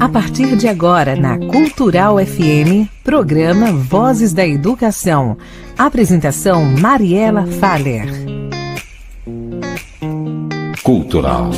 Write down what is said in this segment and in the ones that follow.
A partir de agora, na Cultural FM, programa Vozes da Educação. Apresentação Mariela Faller. Cultural.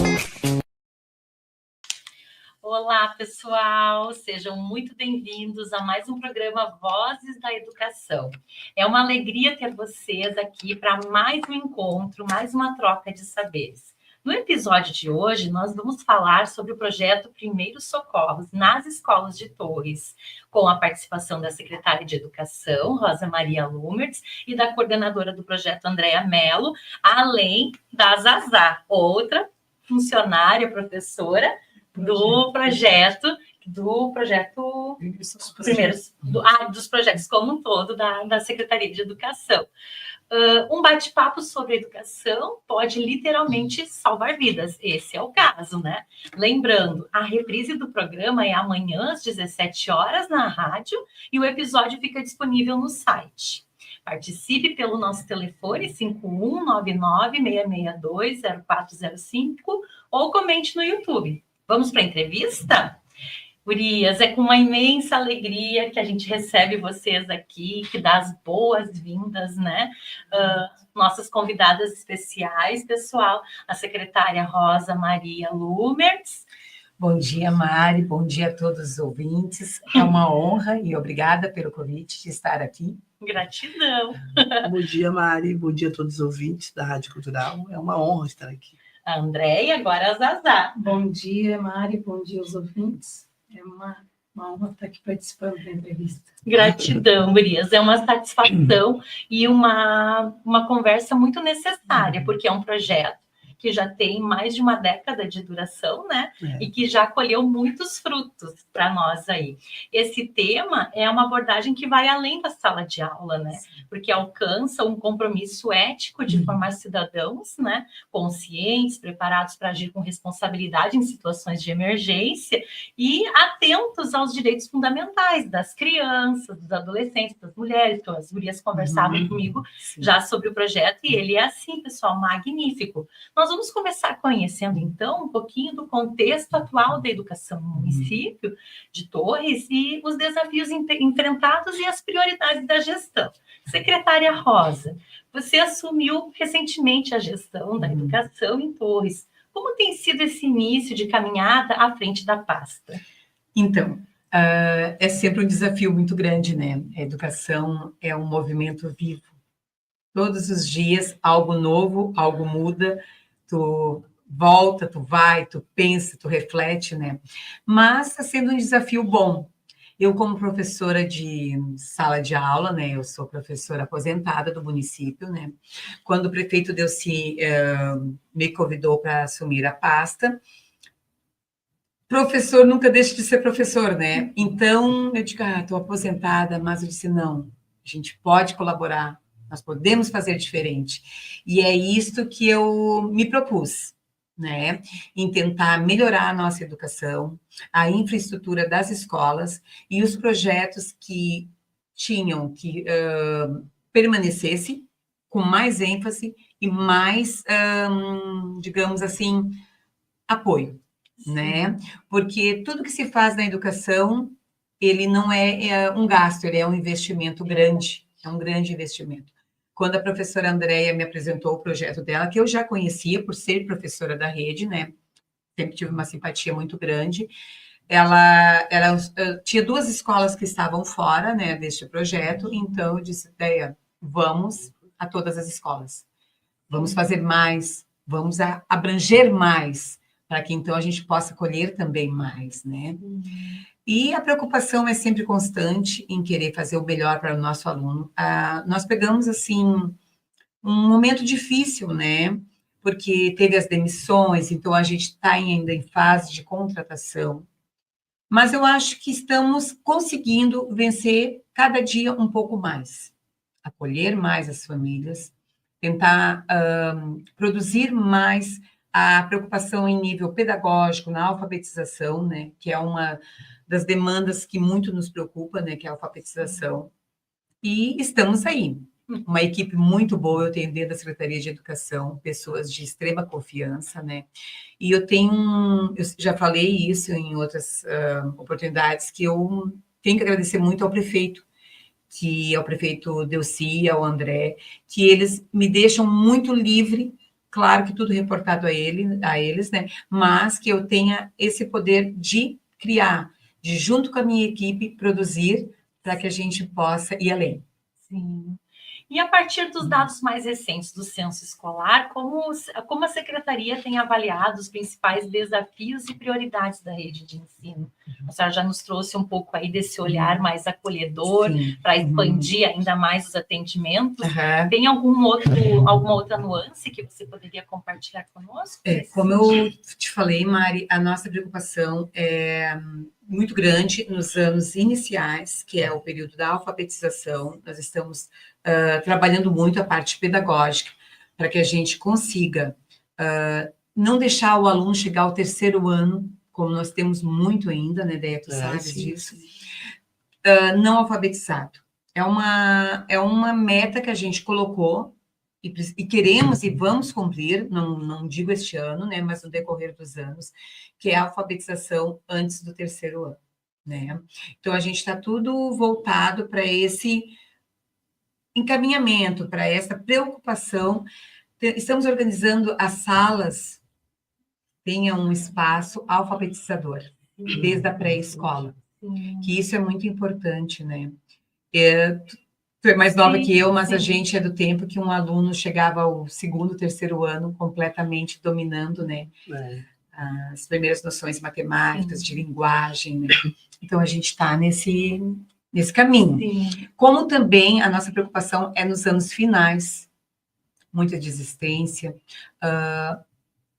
Olá, pessoal! Sejam muito bem-vindos a mais um programa Vozes da Educação. É uma alegria ter vocês aqui para mais um encontro, mais uma troca de saberes. No episódio de hoje, nós vamos falar sobre o projeto Primeiros Socorros nas escolas de Torres, com a participação da secretária de Educação, Rosa Maria Lumertz, e da coordenadora do projeto, Andréa Mello, além da Zazá, outra funcionária, professora do projeto dos projetos como um todo da Secretaria de Educação. Um bate-papo sobre educação pode literalmente salvar vidas. Esse é o caso, né? Lembrando, a reprise do programa é amanhã às 17 horas na rádio e o episódio fica disponível no site. Participe pelo nosso telefone 5199-662-0405 ou comente no YouTube. Vamos para a entrevista? Gurias, é com uma imensa alegria que a gente recebe vocês aqui, que dá as boas-vindas, né? Nossas convidadas especiais, pessoal, a secretária Rosa Maria Lumertz. Bom dia, Mari, bom dia a todos os ouvintes. É uma honra e obrigada pelo convite de estar aqui. Gratidão. Bom dia, Mari, bom dia a todos os ouvintes da Rádio Cultural. É uma honra estar aqui. A Andréia e agora a Zazá. Bom dia, Mari, bom dia aos ouvintes. É uma honra estar aqui participando da entrevista. Gratidão, Gurias. É uma satisfação e uma conversa muito necessária, porque é um projeto que já tem mais de uma década de duração, né? E que já colheu muitos frutos para nós aí. Esse tema é uma abordagem que vai além da sala de aula, né? Porque alcança um compromisso ético de formar cidadãos, né? Conscientes, preparados para agir com responsabilidade em situações de emergência e atentos aos direitos fundamentais das crianças, dos adolescentes, das mulheres. Então, as gurias conversavam comigo já sobre o projeto e ele é assim, pessoal, magnífico. Nós vamos começar conhecendo, então, um pouquinho do contexto atual da educação no município de Torres e os desafios enfrentados e as prioridades da gestão. Secretária Rosa, você assumiu recentemente a gestão da educação em Torres. Como tem sido esse início de caminhada à frente da pasta? Então, é sempre um desafio muito grande, né? A educação é um movimento vivo. Todos os dias, algo novo, algo muda, tu volta, tu vai, tu pensa, tu reflete, né? Mas está sendo um desafio bom. Eu, como professora de sala de aula, né? Eu sou professora aposentada do município, né? Quando o prefeito me convidou para assumir a pasta, professor nunca deixa de ser professor, né? Então, eu digo, estou aposentada, mas eu disse, não, a gente pode colaborar, nós podemos fazer diferente. E é isto que eu me propus, né? Em tentar melhorar a nossa educação, a infraestrutura das escolas e os projetos que tinham que permanecessem com mais ênfase e mais, digamos assim, apoio, né? Porque tudo que se faz na educação, ele não é um gasto, ele é um investimento grande, é um grande investimento. Quando a professora Andréa me apresentou o projeto dela, que eu já conhecia por ser professora da rede, né? Sempre tive uma simpatia muito grande. Ela tinha 2 escolas que estavam fora, né, deste projeto, então eu disse, Andréa, vamos a todas as escolas. Vamos fazer mais, vamos abranger mais, para que então a gente possa colher também mais, né? E a preocupação é sempre constante em querer fazer o melhor para o nosso aluno. Nós pegamos, assim, um momento difícil, né? Porque teve as demissões, então a gente está ainda em fase de contratação. Mas eu acho que estamos conseguindo vencer cada dia um pouco mais. Acolher mais as famílias, tentar produzir mais a preocupação em nível pedagógico, na alfabetização, né? Que é uma das demandas que muito nos preocupa, né, que é a alfabetização, e estamos aí. uma equipe muito boa, eu tenho dentro da Secretaria de Educação, pessoas de extrema confiança, né? E eu já falei isso em outras oportunidades, que eu tenho que agradecer muito ao prefeito, que é o prefeito Delcy, ao André, que eles me deixam muito livre, claro que tudo reportado a eles, né? Mas que eu tenha esse poder de criar, de junto com a minha equipe produzir, para que a gente possa ir além. Sim. E a partir dos dados mais recentes do censo escolar, como a Secretaria tem avaliado os principais desafios e prioridades da rede de ensino? A senhora já nos trouxe um pouco aí desse olhar mais acolhedor, para expandir ainda mais os atendimentos. Tem alguma outra nuance que você poderia compartilhar conosco? Como eu te falei, Mari, a nossa preocupação é muito grande nos anos iniciais, que é o período da alfabetização. Nós estamos trabalhando muito a parte pedagógica para que a gente consiga não deixar o aluno chegar ao terceiro ano, como nós temos muito ainda, né, Deia, tu sabes disso, não alfabetizado. É uma meta que a gente colocou e queremos e vamos cumprir, não digo este ano, né, mas no decorrer dos anos, que é a alfabetização antes do terceiro ano, né? Então, a gente está tudo voltado para esse encaminhamento, para essa preocupação. Estamos organizando as salas, tenha um espaço alfabetizador, desde a pré-escola, que isso é muito importante, né? Tu é mais nova que eu, mas a gente é do tempo que um aluno chegava ao segundo, terceiro ano completamente dominando, né? As primeiras noções matemáticas, de linguagem, né? Então, a gente está nesse caminho. Como também a nossa preocupação é nos anos finais, muita desistência.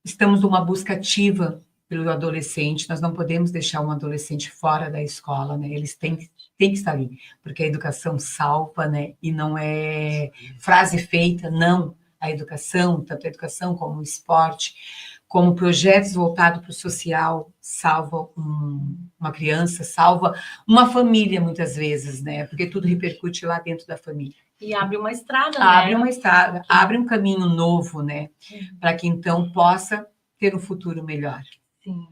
Estamos numa busca ativa pelo adolescente, nós não podemos deixar um adolescente fora da escola, né? Eles têm que estar ali, porque a educação salva, né? E não é frase feita, não. A educação, tanto a educação como o esporte, como projetos voltados para o social, salva uma criança, salva uma família, muitas vezes, né? Porque tudo repercute lá dentro da família. E abre uma estrada, né? Abre uma estrada, abre um caminho novo, né? Para que, então, possa ter um futuro melhor. Sim.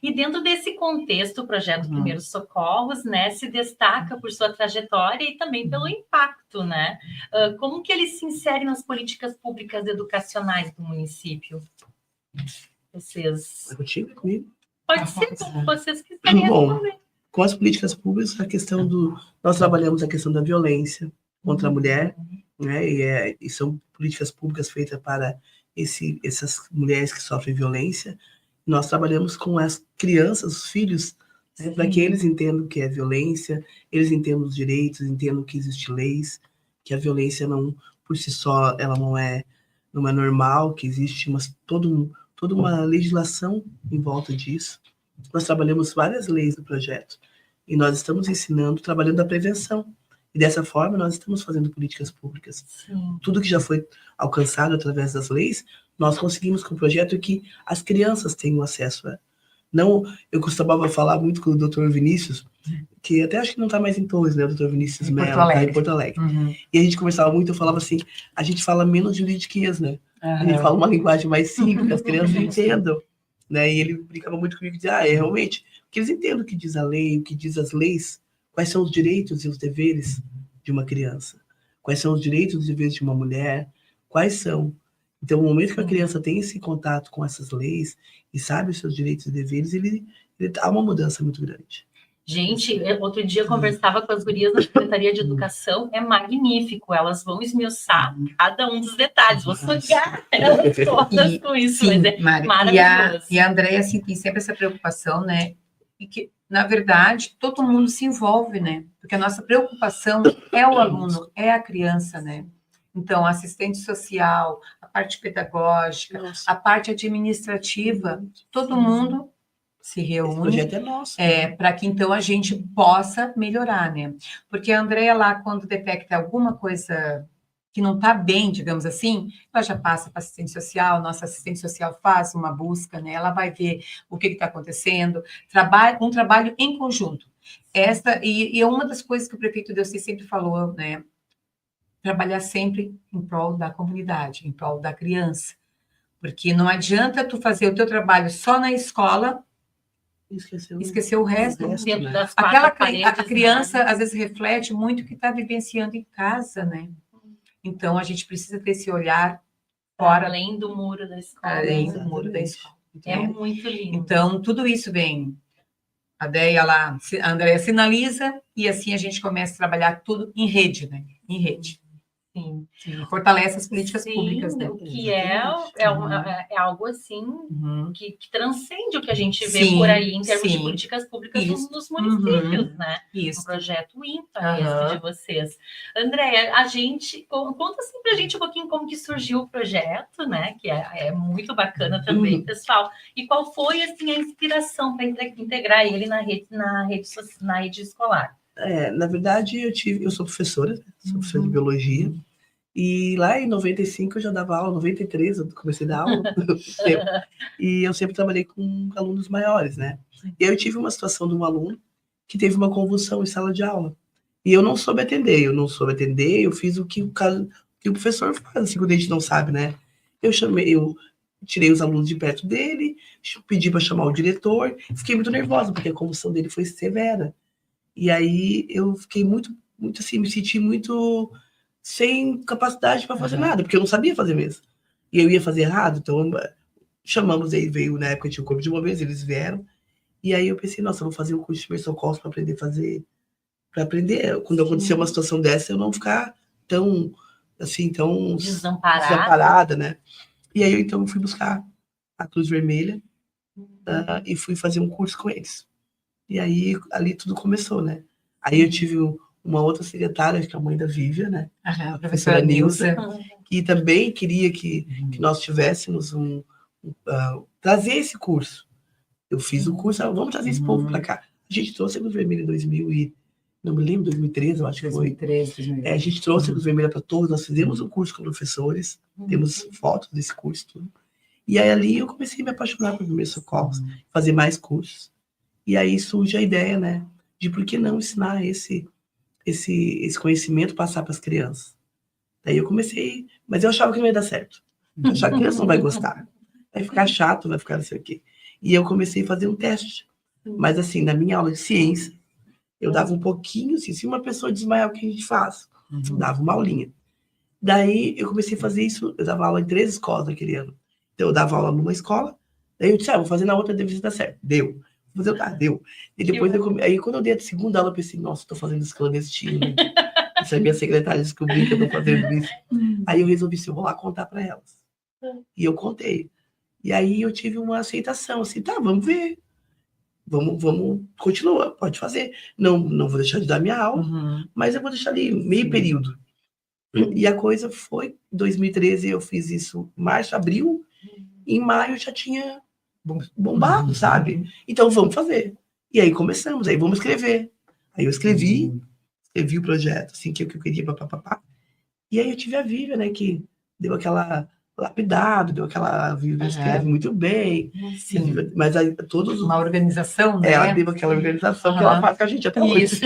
E dentro desse contexto, o projeto Primeiros Socorros, né, se destaca por sua trajetória e também pelo impacto, né? Como que ele se insere nas políticas públicas educacionais do município? Vocês... Comigo? Pode ser, como vocês quiserem responder. Com as políticas públicas, a questão nós trabalhamos a questão da violência contra a mulher, né? E são políticas públicas feitas para essas mulheres que sofrem violência. Nós trabalhamos com as crianças, os filhos, né, para que eles entendam o que é violência, eles entendam os direitos, entendam que existem leis, que a violência não, por si só, ela não é normal, que existe toda uma legislação em volta disso. Nós trabalhamos várias leis no projeto e nós estamos trabalhando a prevenção. E dessa forma, nós estamos fazendo políticas públicas. Tudo que já foi alcançado através das leis, nós conseguimos com o projeto que as crianças tenham acesso a. Eu costumava falar muito com o Dr. Vinícius, que até acho que não está mais em Torres, né? O Dr. Vinícius Mello, está em Porto Alegre. E a gente conversava muito, eu falava assim, a gente fala menos juridiquês, né? A gente fala uma linguagem mais simples, que as crianças entendam. Né? E ele brincava muito comigo e dizia, realmente, que eles entendam o que diz a lei, o que diz as leis, quais são os direitos e os deveres de uma criança, quais são os direitos e os deveres de uma mulher, quais são. Então, no momento que a criança tem esse contato com essas leis e sabe os seus direitos e deveres, ele há uma mudança muito grande. Gente, outro dia eu conversava com as gurias da Secretaria de Educação, é magnífico, elas vão esmiuçar cada um dos detalhes, vou sugar elas todas com isso, sim, mas é Mari, maravilhoso. E a Andréia, assim, tem sempre essa preocupação, né, e que, na verdade, todo mundo se envolve, né, porque a nossa preocupação é o aluno, é a criança, né. Então, assistente social, a parte pedagógica, a parte administrativa, todo mundo se reúne. Esse projeto é nosso. Para que, então, a gente possa melhorar, né? Porque a Andréia lá, quando detecta alguma coisa que não está bem, digamos assim, ela já passa para assistente social, nossa assistente social faz uma busca, né? Ela vai ver o que está acontecendo, um trabalho em conjunto. E é uma das coisas que o prefeito Delcy sempre falou, né? trabalhar sempre em prol da comunidade, em prol da criança. Porque não adianta tu fazer o teu trabalho só na escola e esquecer o resto. Dentro né? das A paredes, criança, né? às vezes, reflete muito o que está vivenciando em casa, né? Então, a gente precisa ter esse olhar fora, Além do muro da escola. além né? do muro da escola. É muito lindo. Então, tudo isso vem. A Deia lá, a Andrea sinaliza, e assim a gente começa a trabalhar tudo em rede, né? Em rede. Sim. Sim, fortalece as políticas Sim, públicas, né? o que é algo assim que transcende o que a gente vê Sim, por aí em termos de sim. políticas públicas Isso. nos municípios, né? Um Isso. projeto ímpar esse de vocês. Andréia, conta assim pra gente um pouquinho como que surgiu o projeto, né? Que é muito bacana também, pessoal. E qual foi assim a inspiração para integrar ele na rede escolar? Na verdade, eu sou professora, sou professora de biologia, e lá em 95 eu já dava aula, 93 eu comecei a dar aula, e eu sempre trabalhei com alunos maiores, né? E aí eu tive uma situação de um aluno que teve uma convulsão em sala de aula, e eu não soube atender, eu fiz o que o professor faz, assim, quando a gente não sabe, né? Eu tirei os alunos de perto dele, pedi para chamar o diretor, fiquei muito nervosa, porque a convulsão dele foi severa. E aí eu fiquei muito assim, me senti muito sem capacidade para fazer nada, porque eu não sabia fazer mesmo. E eu ia fazer errado, então chamamos, aí veio, na época tinha o corpo de bombeiros, eles vieram, e aí eu pensei, nossa, eu vou fazer um curso de primeiros socorros para aprender, quando acontecer uma situação dessa, eu não ficar tão, assim, tão desamparada, né? E aí, então, eu fui buscar a Cruz Vermelha e fui fazer um curso com eles. E aí, ali tudo começou, né? Aí eu tive uma outra secretária, que é a mãe da Vívia, né? A professora Nilza, que também queria que nós tivéssemos trazer esse curso. Eu fiz o curso, vamos trazer esse povo para cá. A gente trouxe a Cruz Vermelha em 2000 e, não me lembro, 2013, eu acho que foi. 2013. A gente trouxe a Cruz Vermelha para todos, nós fizemos um curso com professores, temos fotos desse curso, tudo. E aí ali eu comecei a me apaixonar por primeiros socorros, fazer mais cursos. E aí surge a ideia, né, de por que não ensinar esse conhecimento, passar para as crianças. Daí eu comecei, mas eu achava que não ia dar certo. Eu achava que a criança não vai gostar. Vai ficar chato, vai ficar não sei o quê. E eu comecei a fazer um teste. Mas assim, na minha aula de ciência, eu dava um pouquinho, assim, se uma pessoa desmaiar, o que a gente faz? Dava uma aulinha. Daí eu comecei a fazer isso, eu dava aula em 3 escolas naquele ano. Então eu dava aula numa escola, daí eu disse, vou fazer na outra, deve se dar certo. Deu. Deu. E depois, aí quando eu dei a segunda aula, eu pensei, nossa, estou fazendo isso clandestino. Isso é minha secretária descobriu que eu estou fazendo isso. Aí eu resolvi, eu vou lá contar para elas. E eu contei. E aí eu tive uma aceitação, assim, tá, vamos ver. Vamos, continua, pode fazer. Não vou deixar de dar minha aula, mas eu vou deixar ali meio período. E a coisa foi, em 2013 eu fiz isso março, abril, em maio já tinha bombado, sabe? Então vamos fazer. E aí começamos, aí vamos escrever. Aí eu escrevi o projeto, assim, que eu queria, papapá. E aí eu tive a Vívia, né, que deu aquela lapidada, a Vívia escreve muito bem. Sim. Mas aí todos... Uma organização, né? Ela deu aquela organização que ela faz com a gente até hoje.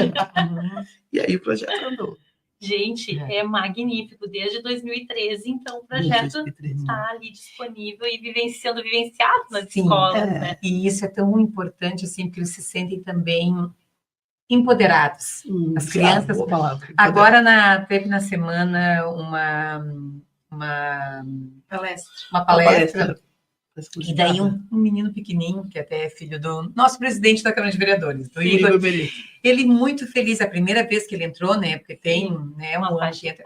E aí o projeto andou. Gente, é magnífico. Desde 2013, então, o projeto está ali disponível e vivenciado nas escolas, né? E isso é tão importante, assim, porque eles se sentem também empoderados. As crianças... Agora teve na semana uma palestra. E daí um menino pequenininho, que até é filho do nosso presidente da Câmara de Vereadores, do Igor, ele muito feliz, a primeira vez que ele entrou, né, porque tem, né, uma parte entra,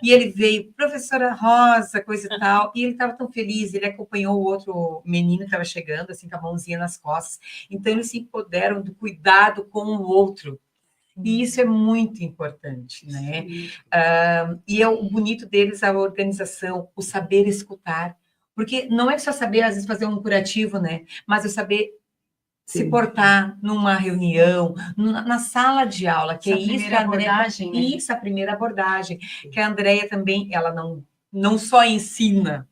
e ele veio, professora Rosa, coisa e tal, e ele estava tão feliz, ele acompanhou o outro menino que estava chegando, assim, com a mãozinha nas costas, então eles se empoderam do cuidado com o outro, e isso é muito importante, né, e é o bonito deles, a organização, o saber escutar, porque não é só saber, às vezes, fazer um curativo, né? Mas é saber se portar numa reunião, na sala de aula, que é isso que a Andrea... Isso, a primeira abordagem. Que a Andrea também, ela não só ensina,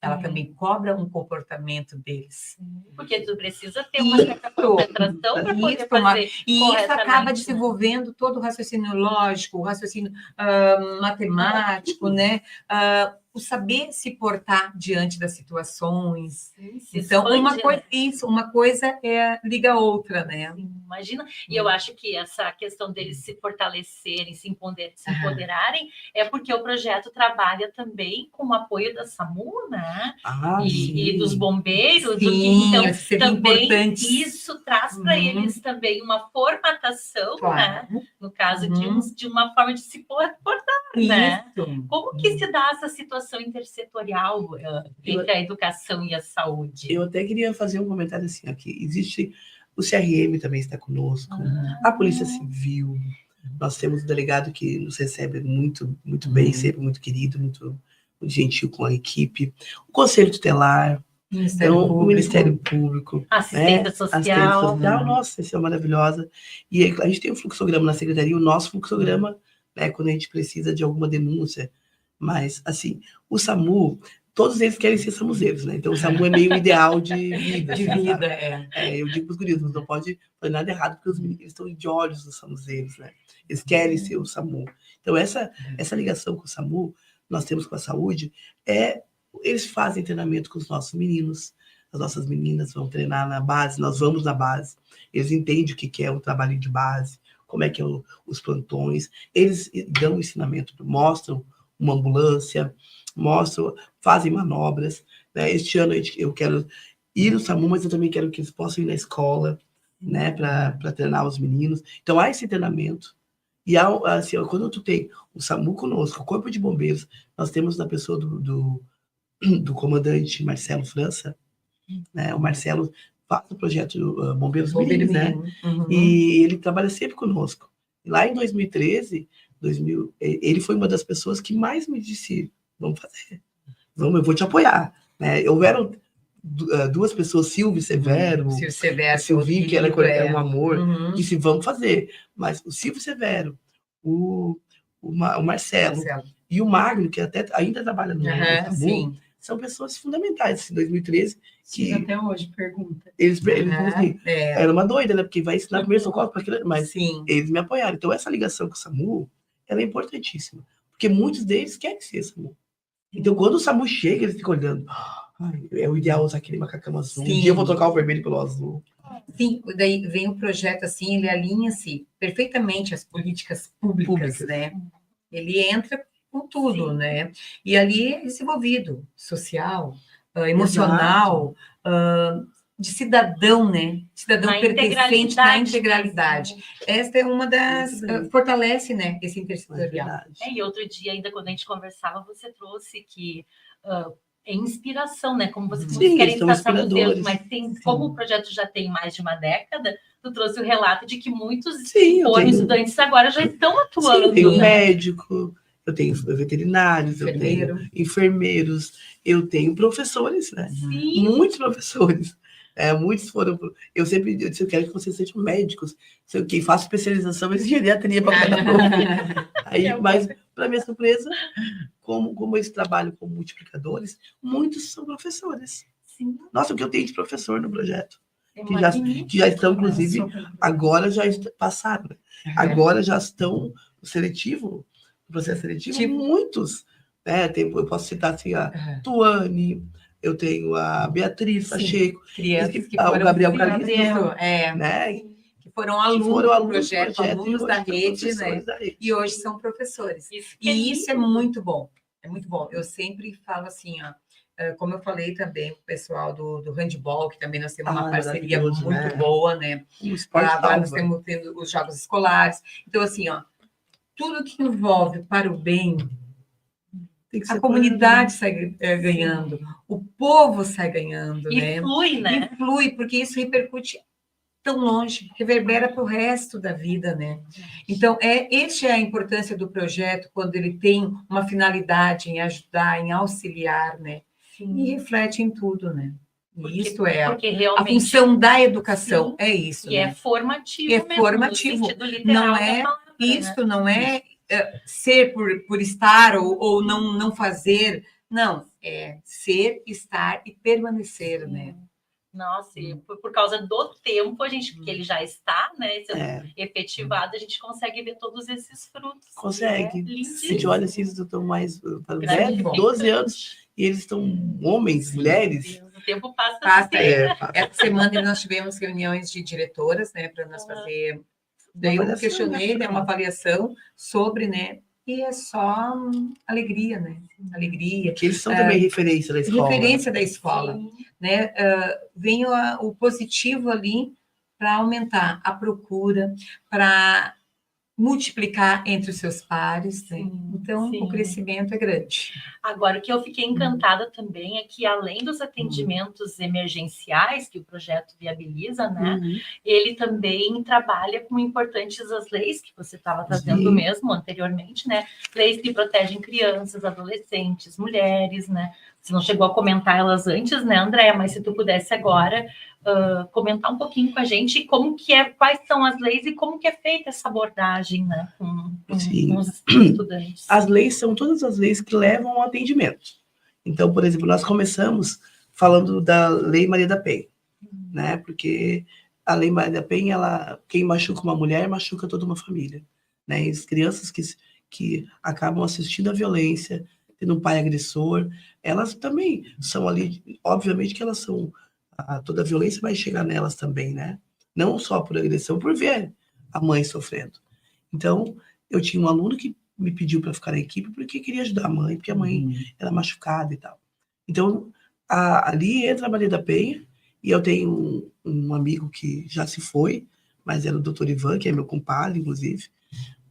ela também cobra um comportamento deles. Porque tu precisa ter uma certa concentração para poder Isso, fazer e isso acaba corretamente. desenvolvendo todo o raciocínio lógico, o raciocínio matemático, né? O saber se portar diante das situações. Se Então, expande, né? uma coisa liga a outra, né? Imagina, e eu acho que essa questão deles se fortalecerem, se empoderarem, é porque o projeto trabalha também com o apoio da SAMU, né? E dos bombeiros, Sim, então seria também importante. isso traz para eles também uma formatação, né? No caso de uma forma de se portar, né? Como que se dá essa situação intersetorial entre a educação e a saúde? Eu até queria fazer um comentário assim aqui. Existe o CRM também está conosco, a Polícia Civil. Nós temos um delegado que nos recebe muito, muito bem, sempre muito querido, muito gentil com a equipe. O Conselho Tutelar, o Ministério Público, assistência social. Nossa, isso é maravilhosa. E a gente tem um fluxograma na secretaria, o nosso fluxograma, né, quando a gente precisa de alguma denúncia. Mas, assim, o SAMU, todos eles querem ser samuzeiros, né? Então, o SAMU é meio ideal de vida. Eu digo para os guris, não pode fazer nada errado, porque os meninos estão de olhos dos samuzeiros, né? Eles querem ser o SAMU. Então, essa ligação com o SAMU, nós temos com a saúde, eles fazem treinamento com os nossos meninos, as nossas meninas vão treinar na base, nós vamos na base, eles entendem o que é o trabalho de base, como é que é os plantões, eles dão ensinamento, mostram uma ambulância, fazem manobras, né? Este ano eu quero ir no SAMU, mas eu também quero que eles possam ir na escola, né, para treinar os meninos. Então, há esse treinamento. E assim, quando tu tem o SAMU conosco, o Corpo de Bombeiros, nós temos na pessoa do comandante Marcelo França, né? O Marcelo faz o projeto Bombeiros Meninos, né? E ele trabalha sempre conosco. E lá em 2013, ele foi uma das pessoas que mais me disse, vamos fazer, eu vou te apoiar, né? Houveram duas pessoas, Silvio Severo, Silvio, que era um amor, disse, vamos fazer. Mas o Silvio Severo, o Marcelo e o Magno, que ainda trabalha no SAMU, são pessoas fundamentais. Em 2013, que até hoje pergunta. Eles assim, era uma doida, né? Porque vai ensinar primeiro socorro para aquilo, mas eles me apoiaram. Então, essa ligação com o SAMU, ela é importantíssima, porque muitos deles querem ser SAMU. Então, quando o SAMU chega, eles ficam olhando. É o ideal usar aquele macacão azul. Um dia eu vou trocar o vermelho pelo azul. Sim, daí vem o projeto assim, ele alinha-se perfeitamente às políticas públicas, né? Ele entra com tudo, né? E ali é desenvolvido social, emocional, de cidadão, né? Cidadão pertencente na integralidade. Esta é uma das... fortalece, né? Esse intersetorial. E outro dia, ainda quando a gente conversava, você trouxe que... é inspiração, né? Como vocês querem estar samuzeiros, mas como o projeto já tem mais de uma década, tu trouxe o relato de que muitos estudantes agora já estão atuando. Eu tenho médico, eu tenho veterinários, eu tenho enfermeiros, eu tenho professores, né? Muitos professores. Muitos foram... Eu sempre disse, eu quero que vocês sejam médicos. Quem faz especialização em geriatria para cada prof. Mas, para minha surpresa, como eles trabalham como multiplicadores, muitos são professores. Nossa, o que eu tenho de professor no projeto? Que já estão, inclusive, agora já passaram. Agora já estão no seletivo, no processo seletivo, muitos. Eu posso citar assim, a Tuane, eu tenho a Beatriz Pacheco, o Gabriel Calixto, né? Que foram alunos do projeto, alunos da rede, né? E hoje são professores. Isso é muito bom. É muito bom. Eu sempre falo assim, como eu falei também com o pessoal do handball, que também nós temos uma parceria muito boa, né? Agora nós temos os jogos escolares. Então, assim, tudo que envolve para o bem, a comunidade sai ganhando, o povo sai ganhando, né? Flui, né? E flui, porque isso repercute tão longe, reverbera para o resto da vida, né? Então, esta é a importância do projeto, quando ele tem uma finalidade em ajudar, em auxiliar, né? E reflete em tudo, né? Isso é a função da educação, é isso. E é formativo mesmo, formativo. No sentido literal não é palavra, isso, né? não é ser por estar ou não fazer, não. É ser, estar e permanecer, né? Nossa, e por causa do tempo, que ele já está, né, sendo efetivado, a gente consegue ver todos esses frutos. Consegue. É lindíssimo. A gente olha assim, eles estão mais para Gratificante. 12 anos e eles estão homens, mulheres. O tempo passa Passa, assim. Essa semana nós tivemos reuniões de diretoras, né, para nós fazer. Daí eu questionei, né, uma avaliação sobre, né, e é só alegria, né? Alegria. Que eles são também referência da escola. Referência da escola, né? Vem o positivo ali para aumentar a procura, para multiplicar entre os seus pares, né? Então, o crescimento é grande. Agora, o que eu fiquei encantada também é que, além dos atendimentos emergenciais que o projeto viabiliza, né, ele também trabalha com importantes as leis que você estava trazendo mesmo anteriormente, né? Leis que protegem crianças, adolescentes, mulheres, né? Você não chegou a comentar elas antes, né, Andréa? Mas se tu pudesse agora comentar um pouquinho com a gente como que quais são as leis e como que é feita essa abordagem, né, com os estudantes. As leis são todas as leis que levam ao atendimento. Então, por exemplo, nós começamos falando da Lei Maria da Penha, né? Porque a Lei Maria da Penha, quem machuca uma mulher, machuca toda uma família, né? E as crianças que acabam assistindo a violência, tendo um pai agressor, elas também são ali, obviamente que elas são, toda a violência vai chegar nelas também, né? Não só por agressão, por ver a mãe sofrendo. Então, eu tinha um aluno que me pediu para ficar na equipe porque queria ajudar a mãe, porque a mãe era machucada e tal. Então, ali entra a Maria da Penha, e eu tenho um amigo que já se foi, mas era o Dr. Ivan, que é meu compadre, inclusive,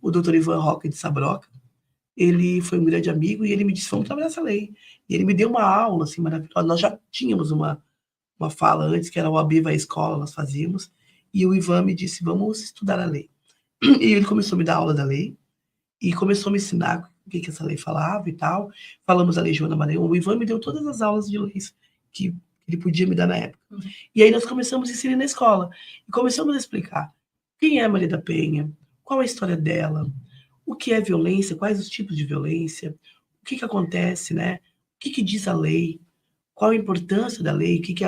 o Dr. Ivan Roque de Sabroca. Ele foi um grande amigo e ele me disse, vamos trabalhar essa lei. E ele me deu uma aula assim, maravilhosa. Nós já tínhamos uma fala antes, que era o AB vai à escola, nós fazíamos, e o Ivan me disse, vamos estudar a lei. E ele começou a me dar aula da lei, e começou a me ensinar o que essa lei falava e tal. Falamos a Lei Joana Maranhão. O Ivan me deu todas as aulas de leis que ele podia me dar na época. E aí nós começamos a ensinar na escola. E começamos a explicar quem é a Maria da Penha, qual é a história dela, o que é violência, quais os tipos de violência, o que acontece, né? O que diz a lei, qual a importância da lei, o que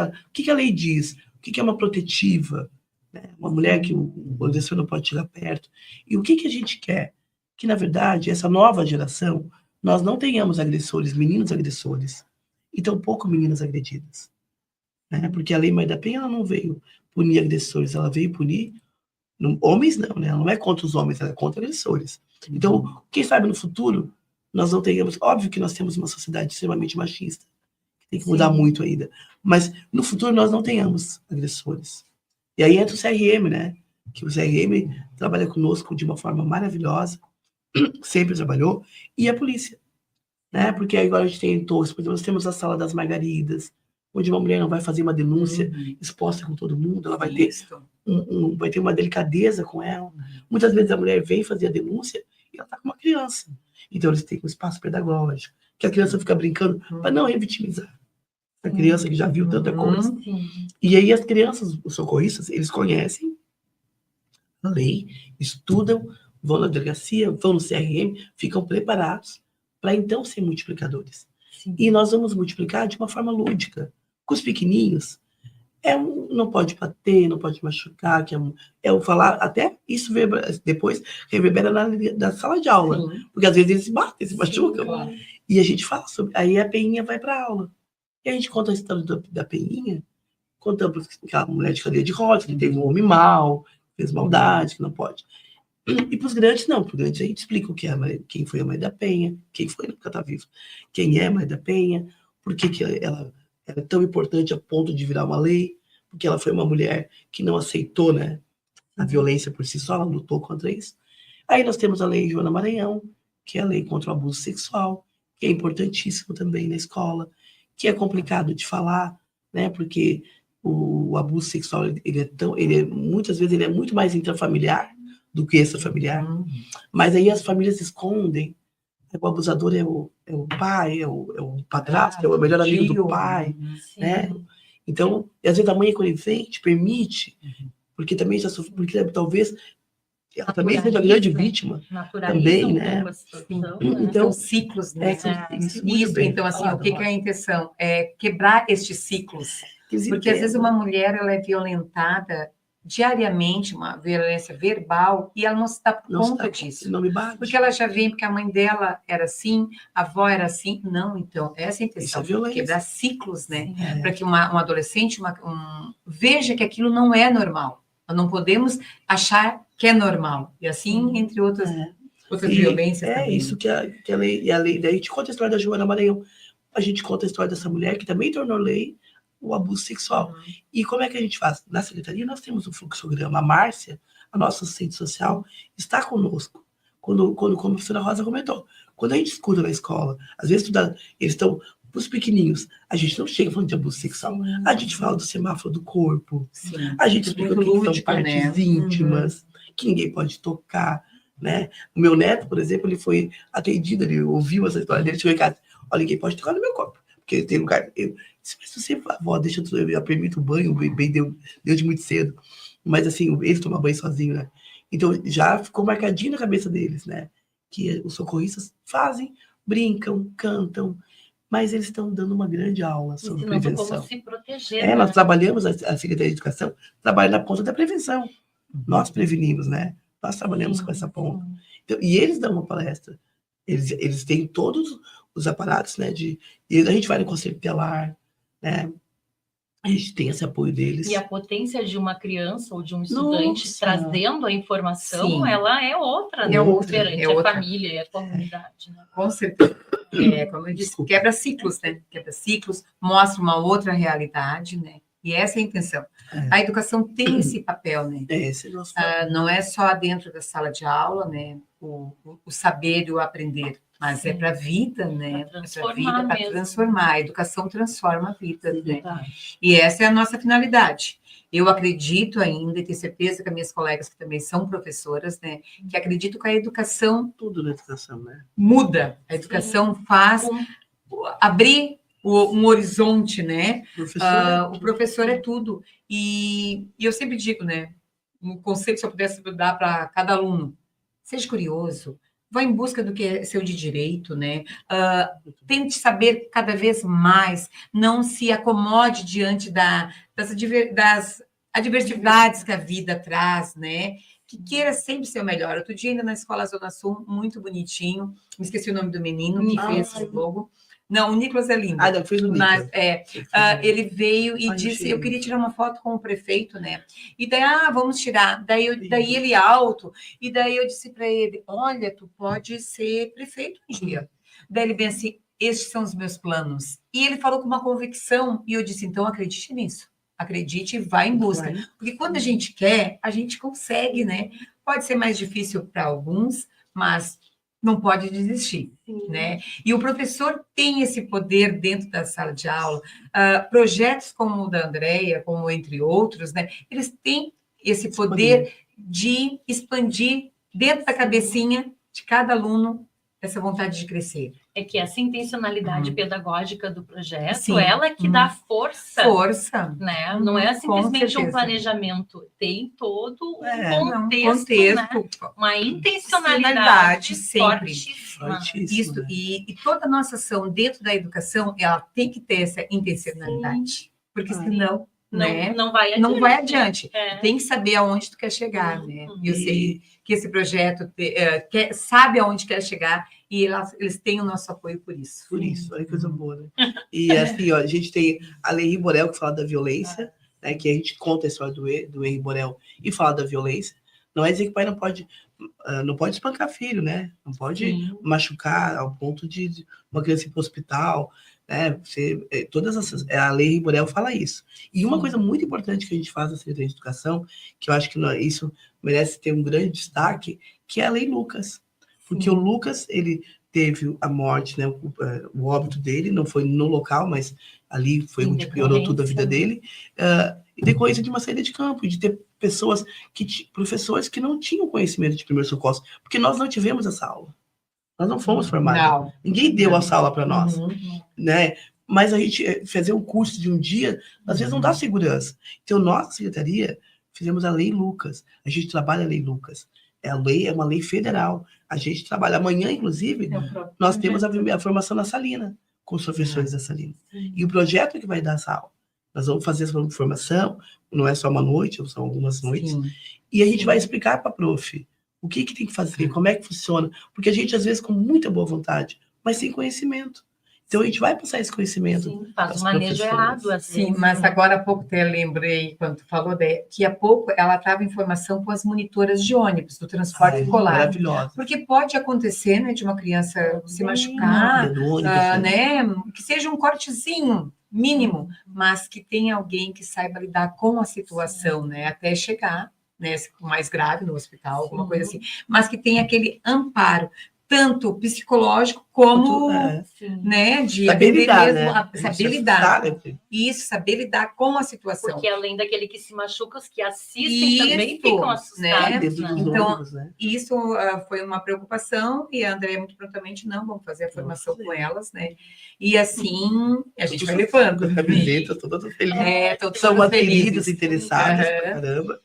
a lei diz, o que é uma protetiva, né? Uma mulher que o agressor não pode chegar perto. E o que a gente quer? Que, na verdade, essa nova geração, nós não tenhamos agressores, meninos agressores, e tampouco meninas agredidas. Né? Porque a Lei Maria da Penha ela não veio punir agressores, ela veio punir homens, não, né? Ela não é contra os homens, ela é contra agressores. Então, quem sabe no futuro, nós não tenhamos... Óbvio que nós temos uma sociedade extremamente machista, que tem que mudar muito ainda, mas no futuro nós não tenhamos agressores. E aí entra o CRM, né? Que o CRM trabalha conosco de uma forma maravilhosa, sempre trabalhou, e a polícia, né? Porque agora a gente tem por exemplo, nós temos a Sala das Margaridas, onde uma mulher não vai fazer uma denúncia exposta com todo mundo, ela vai ter, vai ter uma delicadeza com ela. Muitas vezes a mulher vem fazer a denúncia e ela está com uma criança. Então eles têm um espaço pedagógico, que a criança fica brincando para não revitimizar a criança que já viu tanta coisa. E aí as crianças, os socorristas, eles conhecem a lei, estudam, vão na delegacia, vão no CRM, ficam preparados para então ser multiplicadores. E nós vamos multiplicar de uma forma lúdica. Com os pequenininhos, não pode bater, não pode machucar, falar, até isso depois reverbera na sala de aula. Porque às vezes eles se batem, se machucam. Claro. E a gente fala sobre... Aí a Peninha vai para a aula. E a gente conta a história da Peninha, contamos aquela mulher de cadeira de rodas, que teve um homem mau, fez maldade, que não pode. E para os grandes, não. Para os grandes, a gente explica o que é quem foi a Maria da Penha, quem foi, porque ela está viva, quem é a Maria da Penha, por que ela é tão importante a ponto de virar uma lei, porque ela foi uma mulher que não aceitou, né, a violência por si só, ela lutou contra isso. Aí nós temos a Lei Joana Maranhão, que é a lei contra o abuso sexual, que é importantíssimo também na escola, que é complicado de falar, né, porque o abuso sexual, muitas vezes ele é muito mais intrafamiliar do que extrafamiliar. Mas aí as famílias escondem. O abusador é o pai, é o padrasto, é o melhor amigo do pai, né? Então, às vezes a mãe é conivente, permite, porque também já sofreu, porque talvez ela também seja grande vítima. Naturaliza também, né? pouco a situação, né? Então, ciclos, né? Isso, então, assim, o que é a intenção? É quebrar estes ciclos. Porque, às vezes, uma mulher, ela é violentada diariamente, uma violência verbal, e ela não se dá conta disso. Não me bate. Porque ela já vem, porque a mãe dela era assim, a avó era assim. Não, então, essa é a intenção. Isso é violência. Quebrar ciclos, né? Para que um adolescente veja que aquilo não é normal. Nós não podemos achar que é normal. E assim, entre outras violências também. também. Isso que a lei... E a lei, daí a gente conta a história da Joana Maranhão. A gente conta a história dessa mulher que também tornou lei o abuso sexual. E como é que a gente faz? Na secretaria nós temos um fluxograma. A Márcia, a nossa assistente social, está conosco. Como a professora Rosa comentou. Quando a gente escuta na escola, às vezes eles estão, os pequenininhos, a gente não chega falando de abuso sexual. A gente fala do semáforo do corpo. A gente explica o que são partes íntimas, que ninguém pode tocar. Né? O meu neto, por exemplo, ele foi atendido, ele ouviu essa história dele, chegou em casa, olha, ninguém pode tocar no meu corpo, porque tem lugar... Se você fala, avó, deixa eu permito o banho, o bebê deu de muito cedo, mas assim, eles tomam banho sozinho, né? Então, já ficou marcadinho na cabeça deles, né? Que os socorristas fazem, brincam, cantam, mas eles estão dando uma grande aula sobre prevenção. Como se proteger. Nós trabalhamos, a Secretaria de Educação trabalha na ponta da prevenção. Nós prevenimos, né? Nós trabalhamos com essa ponta. Então, e eles dão uma palestra. Eles têm todos os aparatos, né? E a gente vai no conselho tutelar, né? A gente tem esse apoio deles. E a potência de uma criança ou de um estudante trazendo a informação, ela é outra, né? Perante a família e a comunidade. Né? Com certeza. Como eu disse, quebra ciclos, né? Quebra ciclos, mostra uma outra realidade, né? E essa é a intenção. A educação tem esse papel, né? Não é só dentro da sala de aula, né? O saber e o aprender, mas é para a vida, né? Para transformar. A educação transforma a vida, né? E essa é a nossa finalidade. Eu acredito ainda, e tenho certeza que as minhas colegas que também são professoras, né? Que acreditam que a educação... Tudo na educação, né? Muda. A educação faz abrir um horizonte, né? O professor é tudo. E eu sempre digo, né? Um conceito, se eu pudesse dar para cada aluno, seja curioso, vá em busca do que é seu de direito, né? Tente saber cada vez mais, não se acomode diante das adversidades que a vida traz, né? Que queira sempre ser o melhor. Outro dia, ainda na Escola Zona Sul, muito bonitinho, me esqueci o nome do menino que fez esse logo. Não, o Nicolas é lindo. Não, fez o Nicolas. Ele veio e disse, eu queria tirar uma foto com o prefeito, né? E daí, vamos tirar. Daí ele alto, e daí eu disse para ele, olha, tu pode ser prefeito um dia. Daí ele bem assim, estes são os meus planos. E ele falou com uma convicção, e eu disse, então acredite nisso. Acredite e vá em busca. Porque quando a gente quer, a gente consegue, né? Pode ser mais difícil para alguns, mas... não pode desistir, né? E o professor tem esse poder dentro da sala de aula. Projetos como o da Andréia, como entre outros, né? Eles têm esse poder de expandir dentro da cabecinha de cada aluno essa vontade de crescer. É que essa intencionalidade pedagógica do projeto, ela que dá força, né? Não é simplesmente um planejamento, tem todo um contexto, né? Uma intencionalidade sempre. Fortíssima. E toda a nossa ação dentro da educação, ela tem que ter essa intencionalidade, porque senão não vai adiante. Tem que saber aonde tu quer chegar, né? E eu sei que esse projeto sabe aonde quer chegar e eles têm o nosso apoio por isso. Olha que coisa boa, né? E assim, a gente tem a Lei Riborel, que fala da violência, né? Que a gente conta a história do Henri Borel e fala da violência. Não é dizer que o pai não pode espancar filho, né? Não pode machucar ao ponto de uma criança ir para o hospital, né? A Lei Riborel fala isso. E uma coisa muito importante que a gente faz na Secretaria de Educação, que eu acho que isso merece ter um grande destaque, que é a Lei Lucas. Porque o Lucas, ele teve a morte, né? O óbito dele, não foi no local, mas ali foi onde piorou toda a vida dele. E decorrência de uma saída de campo, de ter professores que não tinham conhecimento de primeiros socorros, porque nós não tivemos essa aula. Nós não fomos formados. Ninguém deu essa aula para nós. Né? Mas a gente fazer um curso de um dia, às vezes não dá segurança. Então, nós, secretaria, fizemos a Lei Lucas. A gente trabalha a Lei Lucas. É uma lei federal. A gente trabalha amanhã, inclusive, nós temos a formação na Salina, com os professores da Salina. E o projeto é que vai dar essa aula. Nós vamos fazer essa formação, não é só uma noite, são algumas noites, e a gente vai explicar para a prof o que tem que fazer, como é que funciona, porque a gente, às vezes, com muita boa vontade, mas sem conhecimento. Então, a gente vai passar esse conhecimento. Sim, faz um manejo errado, assim. Sim, mas agora há pouco até lembrei, quando tu falou, que há pouco ela estava em formação com as monitoras de ônibus, do transporte escolar. Maravilhosa. Porque pode acontecer, né, de uma criança se machucar, né, que seja um cortezinho mínimo, mas que tenha alguém que saiba lidar com a situação, né, até chegar, né, mais grave no hospital, alguma coisa assim, mas que tenha aquele amparo, tanto psicológico como, né, de saber lidar, mesmo, né? Saber lidar. Isso, saber lidar com a situação. Porque além daquele que se machuca, os que assistem também ficam assustados. Né? Então, isso foi uma preocupação, e a Andréia muito prontamente, vamos fazer a formação com elas, né? E assim, a gente vai levando. A camiseta, toda feliz. São atendidas, interessadas pra caramba.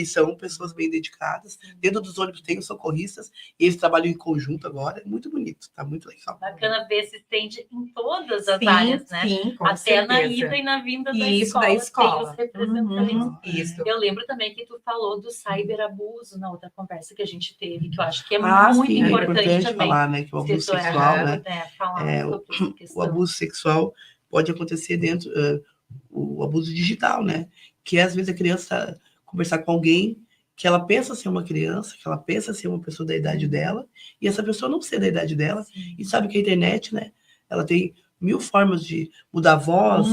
São pessoas bem dedicadas. Dentro dos ônibus tem os socorristas, e eles trabalham em conjunto agora. É muito bonito, tá muito legal. Bacana ver se estende em todas as áreas, né? Sim, com até certeza. Na ida e na vinda da escola. Tem os representantes. Isso. Eu lembro também que tu falou do cyberabuso na outra conversa que a gente teve, que eu acho que é muito importante também falar, né? Que o abuso sexual, o abuso sexual pode acontecer dentro, o abuso digital, né? Que às vezes a criança conversar com alguém que ela pensa ser uma criança, que ela pensa ser uma pessoa da idade dela, e essa pessoa não ser da idade dela, e sabe que a internet, né, ela tem 1000 formas de mudar a voz.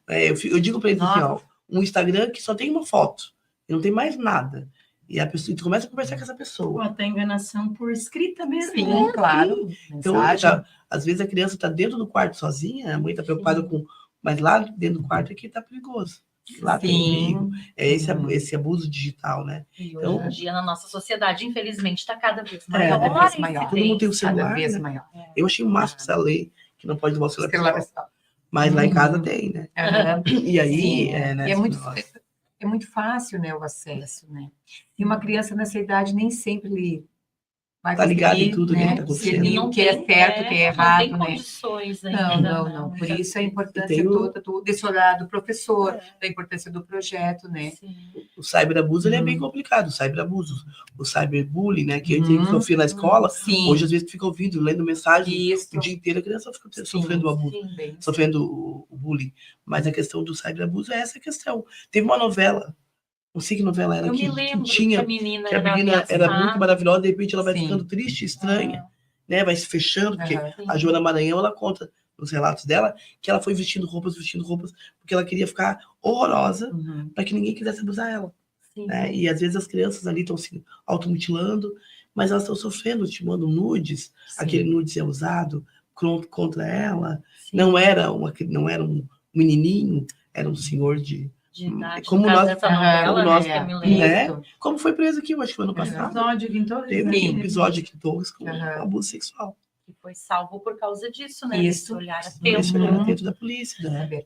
Eu digo para eles assim, um Instagram que só tem uma foto, e não tem mais nada. E a pessoa, tu começa a conversar com essa pessoa. Ou até enganação por escrita mesmo. Sim, claro. Então, às vezes a criança está dentro do quarto sozinha, a mãe está preocupada com... Mas lá dentro do quarto é que está perigoso. Lá tem esse abuso digital, né? E hoje em dia, na nossa sociedade, infelizmente, está cada vez maior. Todo mundo tem o celular, cada vez né? maior. Eu achei o máximo essa lei, que não pode levar o celular pessoal. Mas lá em casa tem, né? E aí... né, é muito fácil, né, o acesso, né? E uma criança nessa idade nem sempre vai tá ligado em tudo, né, que tá acontecendo. O que é certo, o que é errado, não tem condições ainda. Não. Por isso a importância toda desse olhar do professor, da importância do projeto, né? Sim. O cyberabuso, ele é bem complicado, o cyberabuso. O cyberbullying, né, que a gente sofreu na escola, hoje às vezes tu fica ouvindo, lendo mensagem, o dia inteiro a criança fica sofrendo o abuso, sofrendo o bullying. Mas a questão do cyberabuso é essa questão. Teve uma novela, não sei que novela era, que a menina era muito maravilhosa, de repente ela vai ficando triste, estranha, né? Vai se fechando, porque a Joana Maranhão, ela conta nos relatos dela que ela foi vestindo roupas, porque ela queria ficar horrorosa para que ninguém quisesse abusar ela. Né? E às vezes as crianças ali estão se automutilando, mas elas estão sofrendo, te mandam nudes, aquele nudes é usado contra ela. Não era um menininho, era um senhor de idade, como como foi preso aqui, eu acho que foi ano passado. Teve um episódio aqui em Torres com abuso sexual. E foi salvo por causa disso, né? Isso. Olhar atento da polícia, né?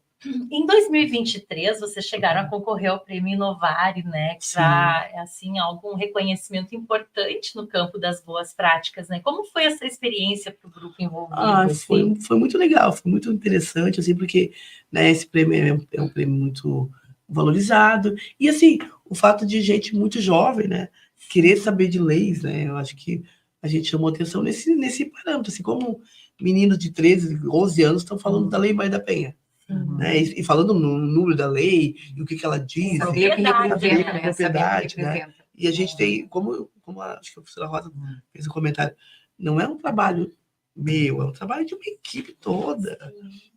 Em 2023, vocês chegaram a concorrer ao Prêmio Inovare, né? Que é assim, algum reconhecimento importante no campo das boas práticas, né? Como foi essa experiência para o grupo envolvido? Foi muito legal, foi muito interessante, assim, porque, né, esse prêmio é um prêmio muito valorizado, e assim, o fato de gente muito jovem, né, querer saber de leis, né, eu acho que a gente chamou atenção nesse parâmetro, assim, como meninos de 13, 11 anos estão falando da Lei Maria da Penha, né, e falando no número da lei, e o que ela diz, a propriedade, né, e a gente tem, como acho que a professora Rosa fez um comentário, não é um trabalho meu, é um trabalho de uma equipe toda,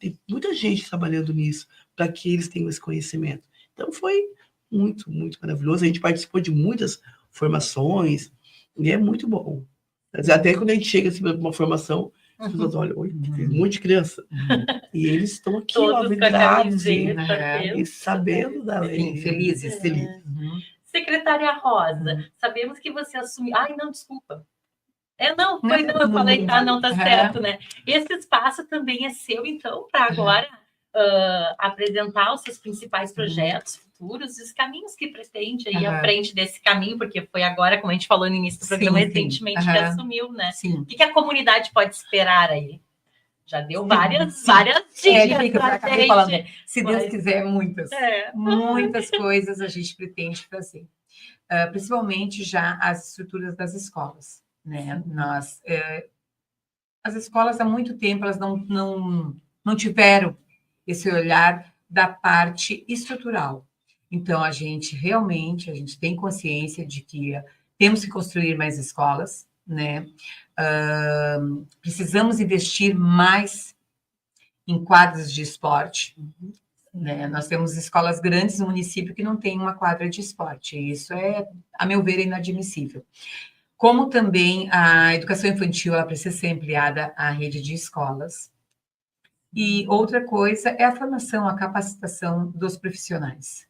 tem muita gente trabalhando nisso, para que eles tenham esse conhecimento. Então foi muito, muito maravilhoso. A gente participou de muitas formações e é muito bom. Até quando a gente chega assim, para uma formação, as pessoas olham, tem um monte de criança. E eles estão aqui, habilitados e sabendo da lei. Felizes. Secretária Rosa, sabemos que você assumiu... Ai, não, desculpa. Eu falei, não, tá certo, né? Esse espaço também é seu, então, para agora... apresentar os seus principais projetos futuros e os caminhos que pretende aí à frente desse caminho, porque foi agora, como a gente falou no início do programa, recentemente que assumiu, né? Sim. O que a comunidade pode esperar aí? Já deu várias dicas que eu acabei falando. Se Deus quiser, muitas coisas a gente pretende fazer. Principalmente já as estruturas das escolas, né? As escolas há muito tempo elas não tiveram esse olhar da parte estrutural. Então a gente tem consciência de que temos que construir mais escolas, né? Precisamos investir mais em quadras de esporte. Né? Nós temos escolas grandes no município que não tem uma quadra de esporte. E isso a meu ver, inadmissível. Como também a educação infantil ela precisa ser ampliada à rede de escolas. E outra coisa é a formação, a capacitação dos profissionais.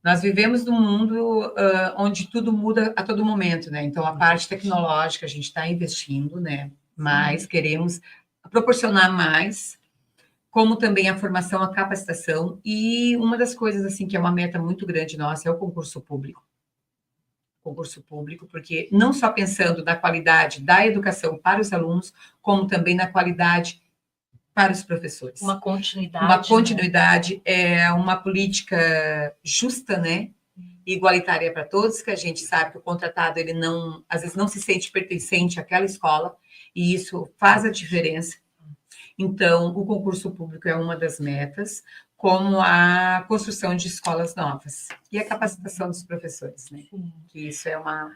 Nós vivemos num mundo onde tudo muda a todo momento, né? Então, a parte tecnológica a gente está investindo, né? Mas queremos proporcionar mais, como também a formação, a capacitação. E uma das coisas, assim, que é uma meta muito grande nossa é o concurso público. Concurso público, porque não só pensando na qualidade da educação para os alunos, como também na qualidade para os professores. Uma continuidade. Uma continuidade, uma política justa, né? Igualitária para todos, que a gente sabe que o contratado, ele não, às vezes não se sente pertencente àquela escola, e isso faz a diferença. Então, o concurso público é uma das metas, como a construção de escolas novas e a capacitação dos professores, né? Que isso é uma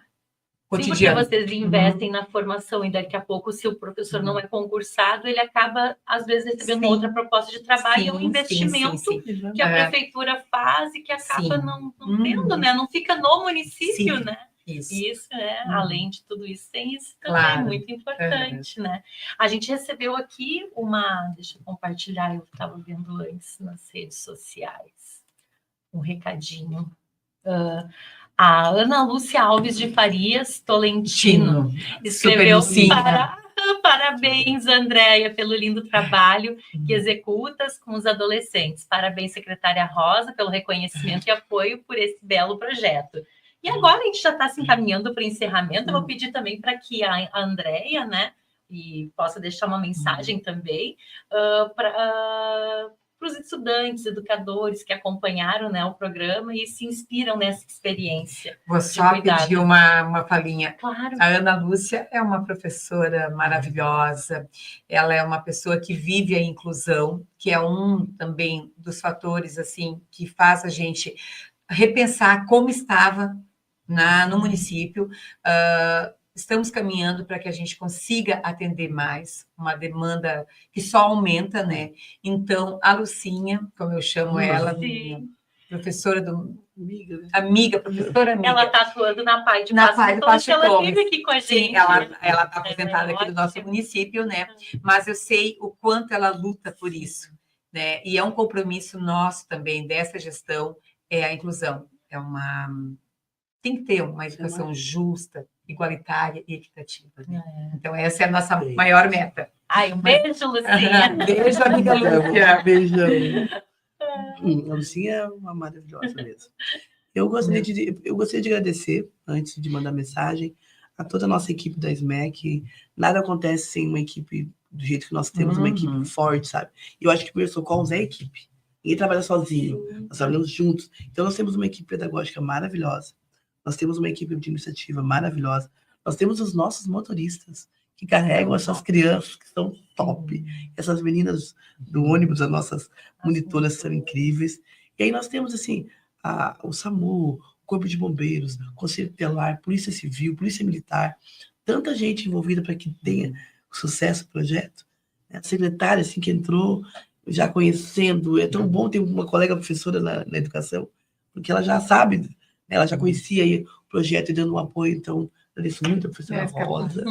cotidiano. Sim, porque vocês investem na formação e daqui a pouco, se o professor não é concursado, ele acaba, às vezes, recebendo outra proposta de trabalho e um investimento que a prefeitura faz e que acaba não tendo, né? Não fica no município, né? Isso, além de tudo isso, tem isso também, muito importante, né? A gente recebeu aqui deixa eu compartilhar, eu estava vendo antes nas redes sociais, um recadinho. A Ana Lúcia Alves de Farias Tolentino escreveu parabéns, Andréia, pelo lindo trabalho que executas com os adolescentes. Parabéns, secretária Rosa, pelo reconhecimento e apoio por esse belo projeto. E agora a gente já está se encaminhando para o encerramento. Eu vou pedir também para que a Andréia, né, e possa deixar uma mensagem também para os estudantes, educadores que acompanharam, né, o programa e se inspiram nessa experiência. Vou só pedir uma falinha. Claro. A Ana Lúcia é uma professora maravilhosa, ela é uma pessoa que vive a inclusão, que é um também dos fatores assim que faz a gente repensar como estava no município. Estamos caminhando para que a gente consiga atender mais, uma demanda que só aumenta, né? Então, a Lucinha, como eu chamo ela, minha professora amiga, professora amiga. Ela está atuando na PAI de Passo ela esteve aqui com a gente. Sim, ela está aposentada aqui do nosso município, né? Mas eu sei o quanto ela luta por isso, né? E é um compromisso nosso também, dessa gestão, a inclusão. Tem que ter uma educação justa, igualitária e equitativa. Né? Então, essa é a nossa maior meta. Um beijo, Lucinha. Beijo, amiga Lúcia. Beijão. A Lucinha é uma maravilhosa mesmo. Eu gostaria de agradecer, antes de mandar mensagem, a toda a nossa equipe da SMEC. Nada acontece sem uma equipe do jeito que nós temos, uma equipe forte, sabe? E eu acho que o Primeiros Socorros é equipe. Ninguém trabalha sozinho, nós trabalhamos juntos. Então, nós temos uma equipe pedagógica maravilhosa. Nós temos uma equipe administrativa maravilhosa. Nós temos os nossos motoristas, que carregam essas crianças que são top. Essas meninas do ônibus, as nossas monitoras são incríveis. E aí nós temos, assim, o SAMU, o Corpo de Bombeiros, Conselho Tutelar, Polícia Civil, Polícia Militar. Tanta gente envolvida para que tenha sucesso o projeto. A secretária, assim, que entrou já conhecendo. É tão bom ter uma colega professora na educação, porque ela já sabe, ela já conhecia aí o projeto e dando um apoio, então, agradeço muito a professora Rosa.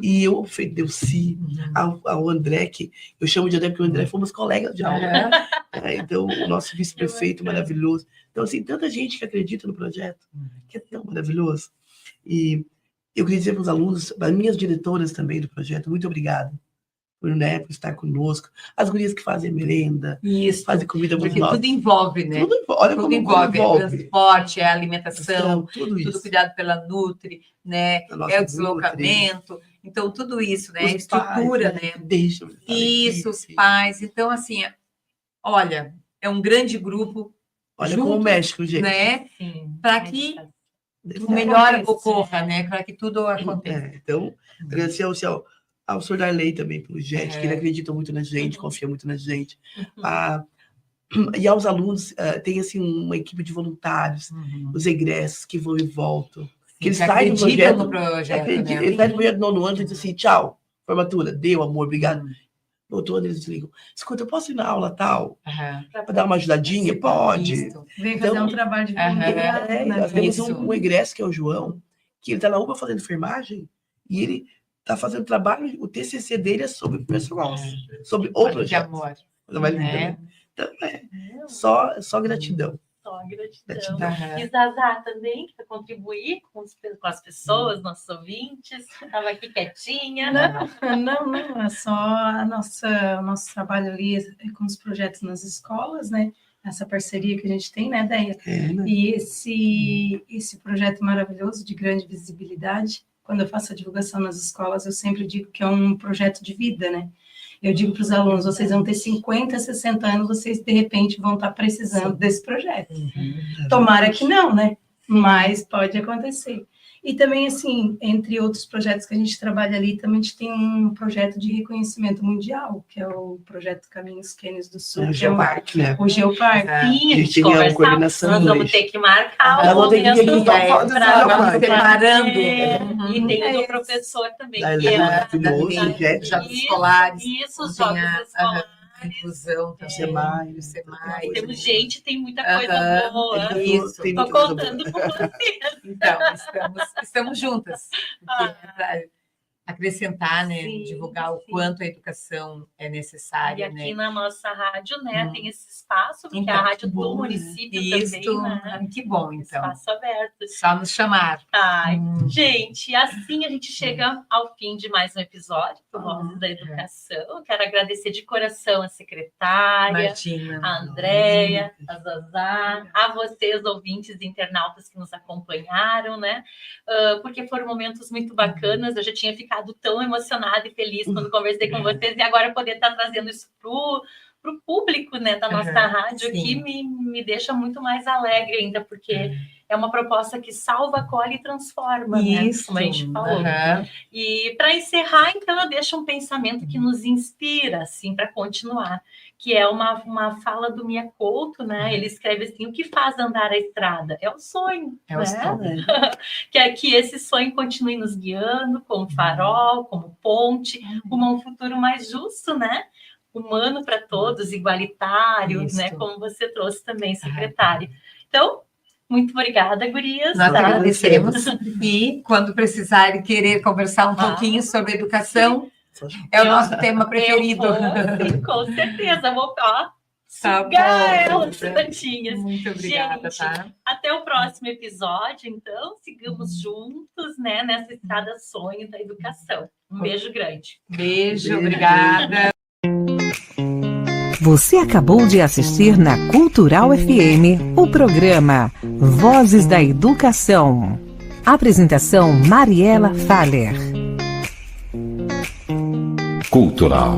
E eu, Delci, ao André, que eu chamo de André porque o André fomos colegas de aula. Então, o nosso vice-prefeito maravilhoso. Então, assim, tanta gente que acredita no projeto, que é tão maravilhoso. E eu queria dizer para os alunos, para as minhas diretoras também do projeto, muito obrigado. né, por estar conosco. As gurias que fazem merenda, Isso. fazem comida muito Porque nossa. tudo envolve, né? Olha Tudo como envolve, envolve. transporte, a alimentação, Tudo isso. tudo cuidado pela Nutri, né? A nossa É o deslocamento. Então, tudo isso, né? Os Estrutura, pais, né? Deixa Isso, os pais. Então, assim, olha, é um grande grupo. Olha junto, como o México, gente. Né? Sim. Para que o melhor ocorra, né? Para que tudo aconteça. Então, agradecer ao senhor Darley também pelo gesto, que ele acredita muito na gente, confia muito na gente. E aos alunos, tem assim uma equipe de voluntários, os egressos que vão e voltam. Que eles saem do projeto, no projeto, né? Eles saem do projeto do 9º ano e dizem assim, tchau, formatura, deu, amor, obrigado. No outro ano eles desligam. Escuta, eu posso ir na aula tal? Para dar uma ajudadinha? Pode. Vem fazer um trabalho de voluntariado. Nós temos um egresso, que é o João, que ele está na UBA fazendo enfermagem, e ele está fazendo trabalho, o TCC dele é sobre o pessoal, sobre o projeto. Amor. Então, só gratidão. Só gratidão. E Zazá também, que vai contribuir com as pessoas, nossos ouvintes. Estava aqui quietinha. Não, é só o nosso trabalho ali com os projetos nas escolas, né? Essa parceria que a gente tem, né, Deia? Né? E esse projeto maravilhoso de grande visibilidade, quando eu faço a divulgação nas escolas, eu sempre digo que é um projeto de vida, né? Eu digo para os alunos, vocês vão ter 50, 60 anos, vocês de repente vão estar precisando desse projeto. Tomara que não, né? Mas pode acontecer. E também, assim, entre outros projetos que a gente trabalha ali, também a gente tem um projeto de reconhecimento mundial, que é o projeto Caminhos Quênios do Sul. O Geoparque, né? O Geoparque. Sim, a gente tem a coordenação. Nós vamos ter que marcar Nós vamos ter que ir aqui preparando. E tem o do professor também. Jogos escolares. Isso, os jogos escolares. Inclusão, Semai. Temos gente, tem muita coisa boa. Isso. Estou contando com vocês. Então, estamos juntas. Para acrescentar, né? Sim, divulgar o quanto a educação é necessária. E aqui né? na nossa rádio, né, tem esse espaço, porque é a rádio do município também, né? Que bom, então. Espaço aberto. Só nos chamar. Ai, gente, assim a gente chega ao fim de mais um episódio do Vozes da Educação. Quero agradecer de coração a secretária, Imagina. a Andréia, a Zazá, a vocês, ouvintes e internautas que nos acompanharam, né? Porque foram momentos muito bacanas. Eu já tinha ficado tão emocionada e feliz quando conversei com vocês, e agora poder estar trazendo isso para o público, né, da nossa rádio aqui me deixa muito mais alegre ainda, porque é uma proposta que salva, acolhe e transforma, isso, né, como a gente falou. E para encerrar, então, eu deixo um pensamento que nos inspira, assim, para continuar, que é uma fala do Mia Couto, né? Ele escreve assim: o que faz andar a estrada? É o sonho. É o sonho. Que é que esse sonho continue nos guiando como farol, como ponte, rumo a um futuro mais justo, né? Humano para todos, igualitário, né? Como você trouxe também, secretária. Então, muito obrigada, gurias. Nós agradecemos. E quando precisarem querer conversar um pouquinho sobre educação, é o nosso tema preferido. Com certeza, vou sugar elas tantinhas. Muito obrigada, gente, tá? Até o próximo episódio, então. Sigamos juntos, né, nessa estrada sonho da educação. Um beijo grande. Beijo, obrigada. Você acabou de assistir na Cultural FM o programa Vozes da Educação. Apresentação Mariela Faller. Cultural.